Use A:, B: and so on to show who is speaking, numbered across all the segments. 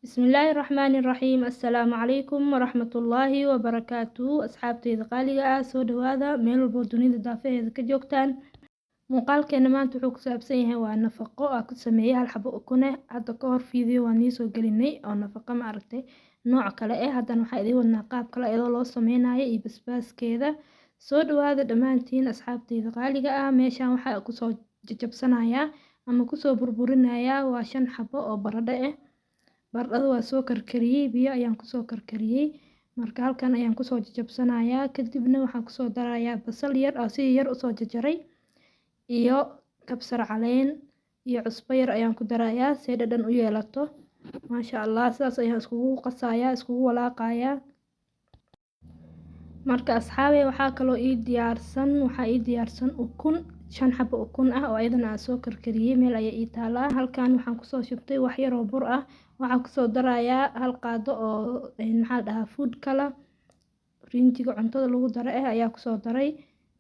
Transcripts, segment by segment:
A: بسم الله الرحمن الرحيم السلام عليكم ورحمة الله وبركاته أصحابتي قاليga soo dhawaada meel walbo dunida daafaheeda ka joogtaan muuqaalkeena maanta wuxuu ku saabsan yahay waa nafaqo aan ku sameeyay hal xabo ukun ah hadda ka hor video waan nii soo gelinay oo nafaqo ma aragtay nooc kale ah haddana waxaa idin wadnaa qaab kale iyadoo loo sameynayo iyo basbaaskeeda soo dhawaada dhammaantiin asxaabteyda qaaliga ah meeshaan waxaa kusoo jajabsanayaa ama kusoo burburinayaa waa 5 xabo oo baradho ah baradhada waa soo karkariyay biyo ayaan kusoo karkariyay marka halkan ayaan kusoo jajabsanayaa kadibna waxaan kusoo darayaa basal yar oo si yar usoo jajaray iyo kabsar caleen iyo cusbo yar ayaan ku darayaa si dhadhan u yeelato maasha Allah sidaas ayaan iskugu qasayaa iskugu walaaqayaa marka asxaabey waxaa kaloo ii diyaarsan ukun 5 xabo ukun ah oo ayadana aan soo karkariyay meel ayay ii taalaa halkan waxaan kusoo shubtay wax yar oo bur ah waxaan kusoo darayaa hal qaado oo maxaa dhahaa food color rinjiga cuntada lagu daro ayaa kusoo daray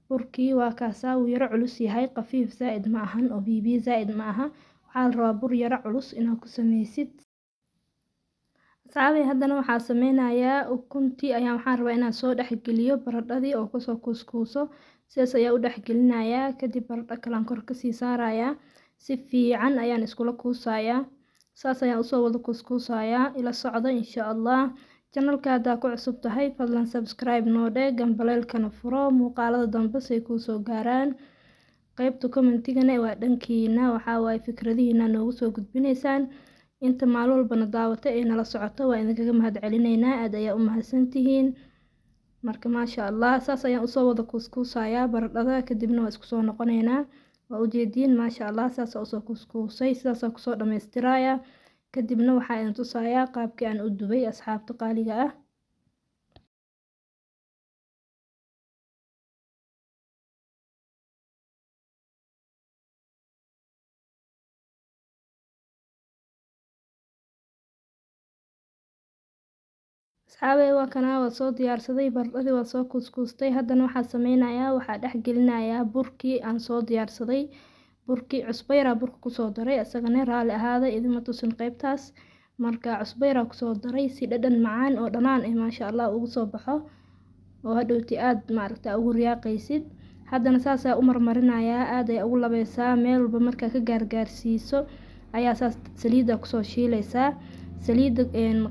A: burkii waa kaasaa uu yara culus yahay qafiif zaid ma ahan oo biyo zaid ma aha waxaa la rabaa bur yara culus inaad ku sameysid asxaabey haddana waxaa sameynayaa ukuntii ayaan waxaan rabaa inaan soo dhex geliyo baradhadii oo kusoo kuuskuuso sidaas ayaa u dhex gelinayaa kadib baradho kalaan kor kasii saarayaa si fiican ayaan iskula kuusayaa saas ayaan usoo wada kuuskuusayaa ila socdo insha Allah channelka haddaa ku cusub tahay fadlan subscribe noo dheh gambaleelkana furo muuqaalada dambe say kuu soo gaaraan qaybta commentigana waa dhankiina waxaa waaye fikradihiina noogu soo gudbinaysaan inta maalin walbana daawata ee nala socoto waa idinkaga mahadcelinaynaa aad ayaa u mahadsantihiin marka maasha Allah saas ayaan usoo wada kuuskuusayaa baradhada kadibna waa isku soo noqonaynaa waa ujeediin maasha Allah saas usoo kuuskuusay sidaas kusoo dhamaystirayaa kadibna waxaa idin tusayaa qaabkii aan u dubay asxaabta qaaliga ah asxaabey waa kana waa soo diyaarsaday baradhadii waa soo kuuskuustay haddana waxaa sameynayaa waxaa dhex gelinayaa burkii aan soo diyaarsaday burkii cusbo yar burka kusoo daray asagana raali ahaada idima tusin qaybtaas marka cusbo yar kusoo daray si dhadhan macaan oo dhanaan ah maasha Allah ugu soo baxo oo hadhowti aad maaragtay ugu riyaaqaysid haddana saas ayaa u marmarinayaa aad ay ugu labaysaa meel walba markaa ka gaargaarsiiso ayaa saas saliida kusoo shiilaysaa saliida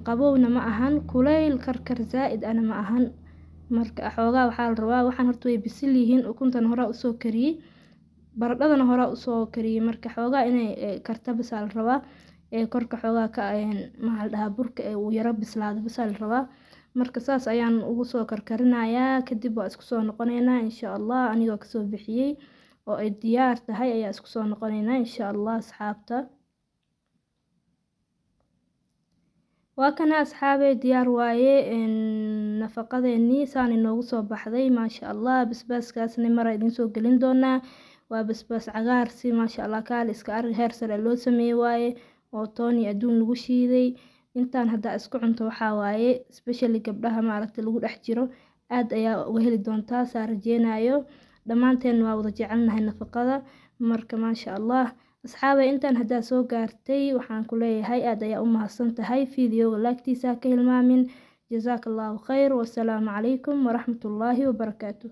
A: qabowna ma ahan kuleyl karkar zaid ana ma ahan marka xoogaa waxaa la rabaa waxaan horta way bisil yihiin ukuntan hore usoo kariyay baradhadana hore usoo kariyay marka xoogaa inay karta bas la rabaa korka xoogaa ka maxaa la dhahaa burka uu yara bislaado bas la rabaa marka saas ayaan ugu soo karkarinayaa kadib waa isku soo noqonaynaa insha Allah anigoo kasoo bixiyay oo ay diyaar tahay ayaa isku soo noqonaynaa insha Allah asxaabta waa kana asxaabey diyaar waaye nafaqadeennii saan inoogu soo baxday maasha Allah basbaaskaasna mar idin soo gelin doonaa waa basbaas cagaar si maasha Allah kaal iska arag heer sare loo sameeyay waaye oo toon iyo adduun lagu shiiday intaan hadda isku cunto waxaa waaye especially gabdhaha maaragtay lagu dhex jiro aad ayaa uga heli doontaa saa rajeenayo dhammaanteen waa wada jecelnahay nafaqada marka maasha Allah asxaabey intaan haddaa soo gaartay waxaan ku leeyahay aad ayaa u mahadsan tahay fiidiyoga laagtiisa ka hilmaamin jazakallahu khayr wassalaamu calaykum waraxmatullaahi wabarakaatuh